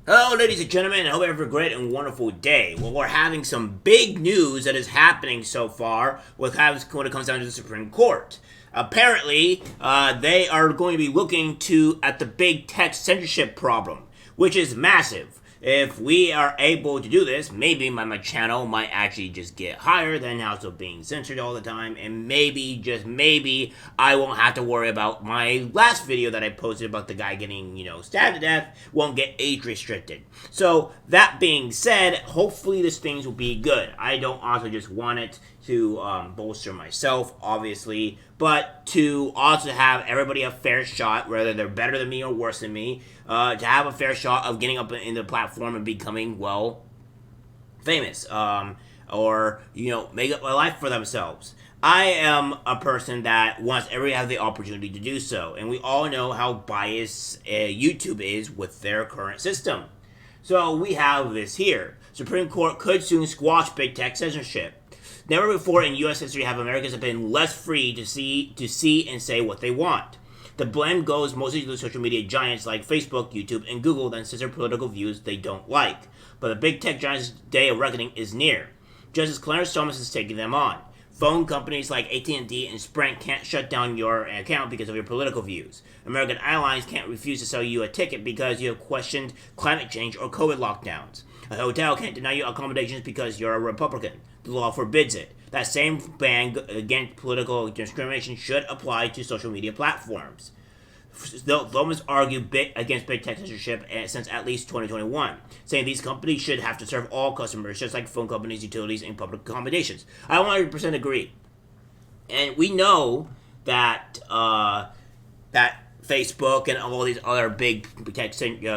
Hello, ladies and gentlemen. I hope you have a great and wonderful day. Well, we're having some big news that is happening so far when it comes down to the Supreme Court. Apparently, they are going to be looking at the big tech censorship problem, which is massive. If we are able to do this, maybe my channel might actually just get higher than also being censored all the time, and maybe, just maybe, I won't have to worry about my last video that I posted about the guy getting, stabbed to death, won't get age restricted. So, that being said, hopefully this thing will be good. I don't also just want it to bolster myself, obviously, but to also have everybody a fair shot, whether they're better than me or worse than me, to have a fair shot of getting up in the platform and becoming, well, famous, or, make up a life for themselves. I am a person that wants everybody to have the opportunity to do so, and we all know how biased YouTube is with their current system. So we have this here. Supreme Court could soon squash big tech censorship. Never before in U.S. history have Americans been less free to see and say what they want. The blame goes mostly to the social media giants like Facebook, YouTube, and Google that censor political views they don't like. But the big tech giants' day of reckoning is near. Justice Clarence Thomas is taking them on. Phone companies like AT&T and Sprint can't shut down your account because of your political views. American Airlines can't refuse to sell you a ticket because you have questioned climate change or COVID lockdowns. A hotel can't deny you accommodations because you're a Republican. The law forbids it. That same ban against political discrimination should apply to social media platforms. Thomas argued against big tech censorship since at least 2021, saying these companies should have to serve all customers, just like phone companies, utilities, and public accommodations. I 100% agree. And we know that that Facebook and all these other big tech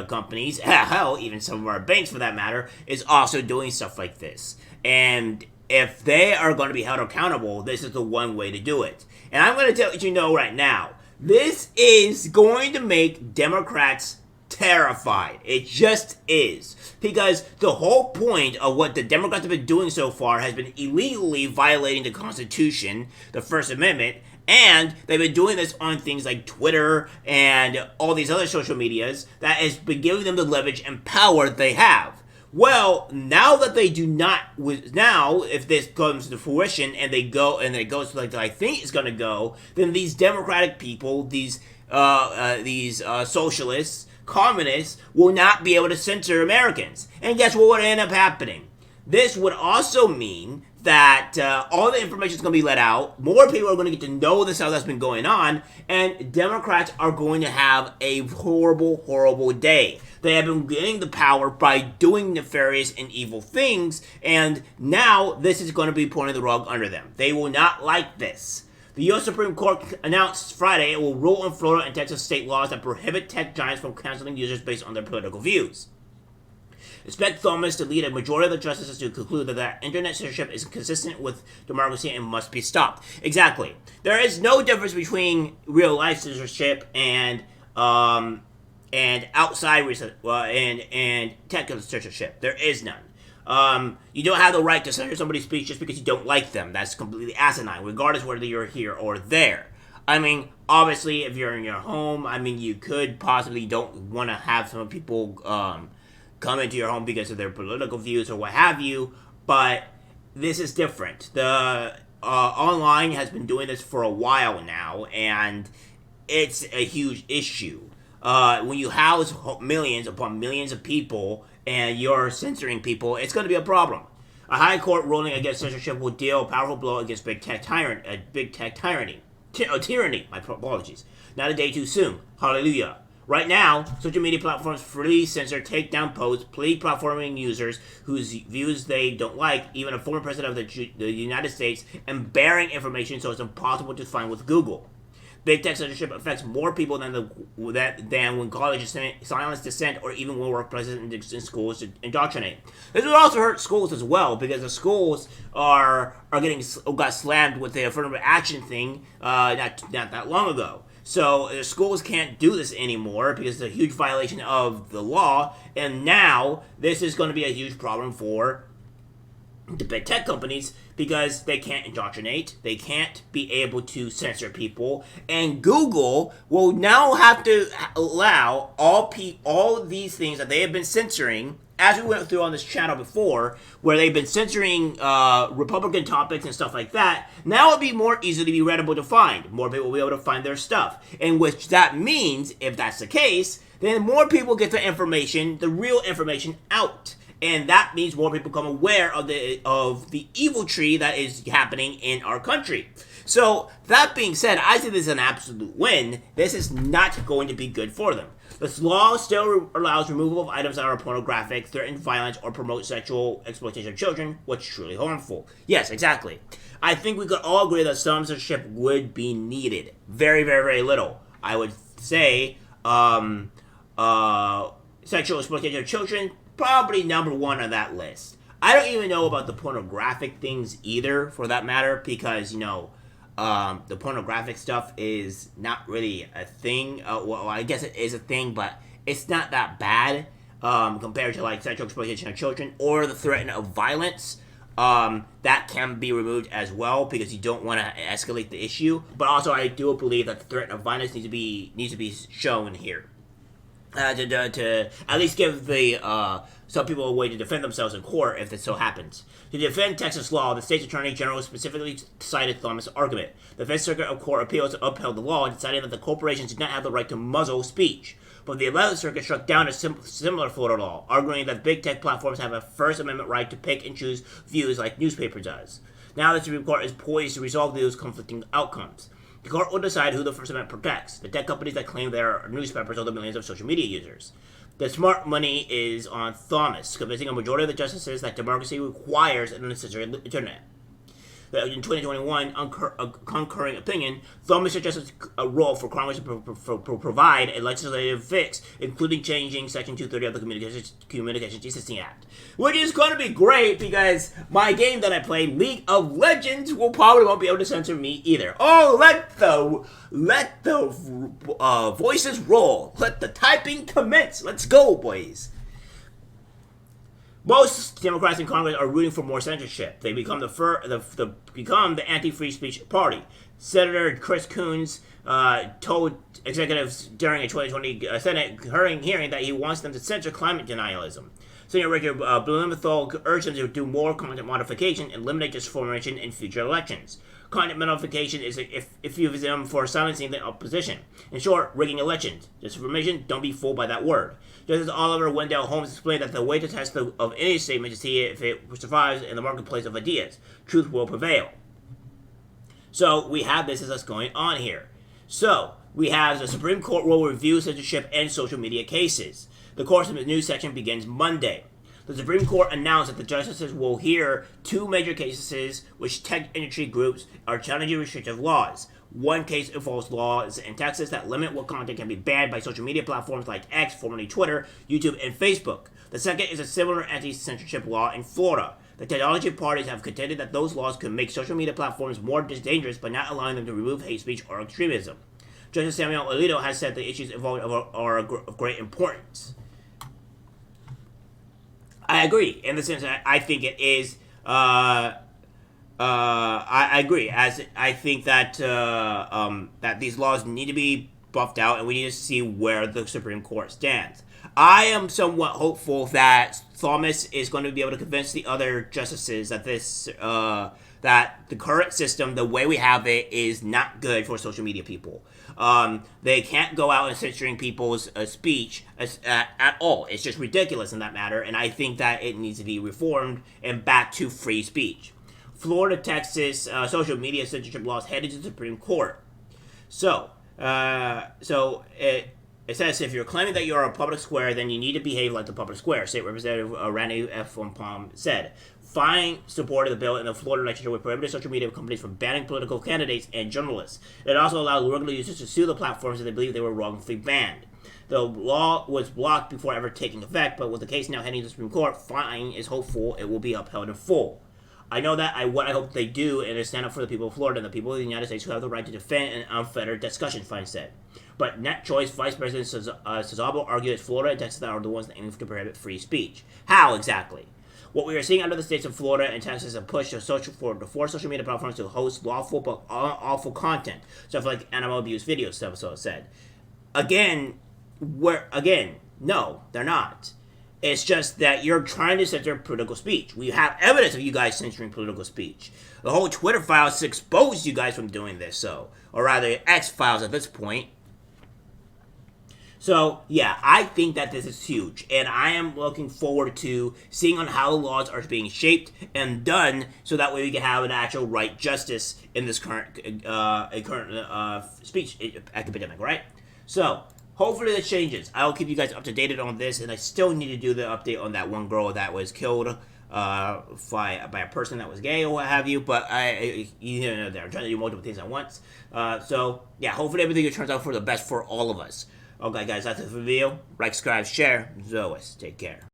companies, hell, even some of our banks for that matter, is also doing stuff like this. And if they are going to be held accountable, this is the one way to do it. And I'm going to let you know right now, this is going to make Democrats terrified. It just is. Because the whole point of what the Democrats have been doing so far has been illegally violating the Constitution, the First Amendment, and they've been doing this on things like Twitter and all these other social medias that has been giving them the leverage and power that they have. Well, now that they do not, now if this comes to fruition and they go and it goes like I think it's going to go, then these democratic people, these socialists, communists, will not be able to censor Americans. And guess what would end up happening? This would also mean that all the information is going to be let out, more people are going to get to know this stuff that's been going on, and Democrats are going to have a horrible, horrible day. They have been getting the power by doing nefarious and evil things, and now this is going to be pulling the rug under them. They will not like this. The U.S. Supreme Court announced Friday it will rule in Florida and Texas state laws that prohibit tech giants from canceling users based on their political views. Expect Thomas to lead a majority of the justices to conclude that internet censorship is consistent with democracy and must be stopped. Exactly. There is no difference between real life censorship and outside and tech censorship. There is none. You don't have the right to censor somebody's speech just because you don't like them. That's completely asinine, regardless whether you're here or there. I mean, obviously, if you're in your home, you could possibly don't want to have some people come into your home because of their political views or what have you, but this is different. The online has been doing this for a while now, and it's a huge issue. When you house millions upon millions of people and you're censoring people, it's going to be a problem. A high court ruling against censorship will deal a powerful blow against big tech tyranny. Tyranny. My apologies. Not a day too soon. Hallelujah. Right now, social media platforms freely censor, take down posts, platforming users whose views they don't like, even a former president of the United States, and bearing information so it's impossible to find with Google. Big tech censorship affects more people than when colleges silence dissent or even when workplaces and schools indoctrinate. This would also hurt schools as well, because the schools got slammed with the affirmative action thing not that long ago. So the schools can't do this anymore because it's a huge violation of the law, and now this is going to be a huge problem for the big tech companies because they can't indoctrinate, they can't be able to censor people, and Google will now have to allow all these things that they have been censoring, as we went through on this channel before, where they've been censoring Republican topics and stuff like that. Now it'll be more easily be readable to find. More people will be able to find their stuff, and which that means, if that's the case, then more people get the information, the real information, out. And that means more people become aware of the evil tree that is happening in our country. So, that being said, I think this is an absolute win. This is not going to be good for them. This law still allows removal of items that are pornographic, threaten violence, or promote sexual exploitation of children, which is truly harmful. Yes, exactly. I think we could all agree that censorship would be needed. Very, very, very little. I would say sexual exploitation of children, probably number one on that list. I don't even know about the pornographic things either, for that matter, because, the pornographic stuff is not really a thing. Well, I guess it is a thing, but it's not that bad compared to, like, sexual exploitation of children or the threat of violence. That can be removed as well because you don't want to escalate the issue. But also, I do believe that the threat of violence needs to be shown here. To at least give the some people a way to defend themselves in court if this so happens. To defend Texas law, the state's attorney general specifically cited Thomas' argument. The Fifth Circuit of Court of Appeals upheld the law, deciding that the corporations did not have the right to muzzle speech. But the 11th Circuit struck down a similar Florida law, arguing that big tech platforms have a First Amendment right to pick and choose views like newspaper does. Now the Supreme Court is poised to resolve those conflicting outcomes. The court will decide who the First Amendment protects, the tech companies that claim they are newspapers or the millions of social media users. The smart money is on Thomas, convincing a majority of the justices that democracy requires an uncensored internet. In 2021 concurring opinion, Thomas suggested a role for Congress to provide a legislative fix, including changing Section 230 of the Communications Decency Act. Which is going to be great because my game that I played, League of Legends, probably won't be able to censor me either. Oh, let the voices roll. Let the typing commence. Let's go, boys. Most Democrats in Congress are rooting for more censorship. They become the anti-free speech party. Senator Chris Coons told executives during a 2020 Senate hearing that he wants them to censor climate denialism. Senator Richard Blumenthal urged them to do more content modification and eliminate disinformation in future elections. Content modification is a euphemism for silencing the opposition. In short, rigging elections. Disinformation, don't be fooled by that word. Justice Oliver Wendell Holmes explained that the way to test of any statement is to see if it survives in the marketplace of ideas. Truth will prevail. So, we have this as what's going on here. So, we have the Supreme Court will review censorship and social media cases. The course of the news section begins Monday. The Supreme Court announced that the justices will hear two major cases which tech industry groups are challenging restrictive laws. One case involves laws in Texas that limit what content can be banned by social media platforms like X, formerly Twitter, YouTube, and Facebook. The second is a similar anti-censorship law in Florida. The technology parties have contended that those laws could make social media platforms more dangerous by not allowing them to remove hate speech or extremism. Justice Samuel Alito has said the issues involved are of great importance. I agree, in the sense that I think it is, I agree, as I think that, that these laws need to be buffed out, and we need to see where the Supreme Court stands. I am somewhat hopeful that Thomas is going to be able to convince the other justices that that the current system, the way we have it, is not good for social media people. They can't go out and censoring people's speech at all. It's just ridiculous in that matter, and I think that it needs to be reformed and back to free speech. Florida, Texas social media censorship laws headed to the Supreme Court. So it says if you're claiming that you're a public square, then you need to behave like the public square. State Representative Randy F. Palm said. Fine supported the bill in the Florida legislature which prohibited social media companies from banning political candidates and journalists. It also allowed regular users to sue the platforms if they believe they were wrongfully banned. The law was blocked before ever taking effect, but with the case now heading to the Supreme Court, Fine is hopeful it will be upheld in full. I know that what I hope they do is stand up for the people of Florida and the people of the United States who have the right to defend an unfettered discussion, Fine said. But Net Choice Vice President Cesabo argued that Florida and Texas are the ones that aim to prohibit free speech. How exactly? What we are seeing out of the states of Florida and Texas is a push to the four social media platforms to host lawful but awful content, stuff like animal abuse videos. Stuff so it said. No, they're not. It's just that you're trying to censor political speech. We have evidence of you guys censoring political speech. The whole Twitter files exposed you guys from doing this, or rather, X files at this point. So, yeah, I think that this is huge, and I am looking forward to seeing on how the laws are being shaped and done, so that way we can have an actual right justice in this current speech epidemic, right? So, hopefully this changes. I'll keep you guys up to date on this, and I still need to do the update on that one girl that was killed by a person that was gay or what have you. But they're trying to do multiple things at once. So yeah, hopefully everything turns out for the best for all of us. Okay, guys, that's it for the video. Like, subscribe, share. As always, take care.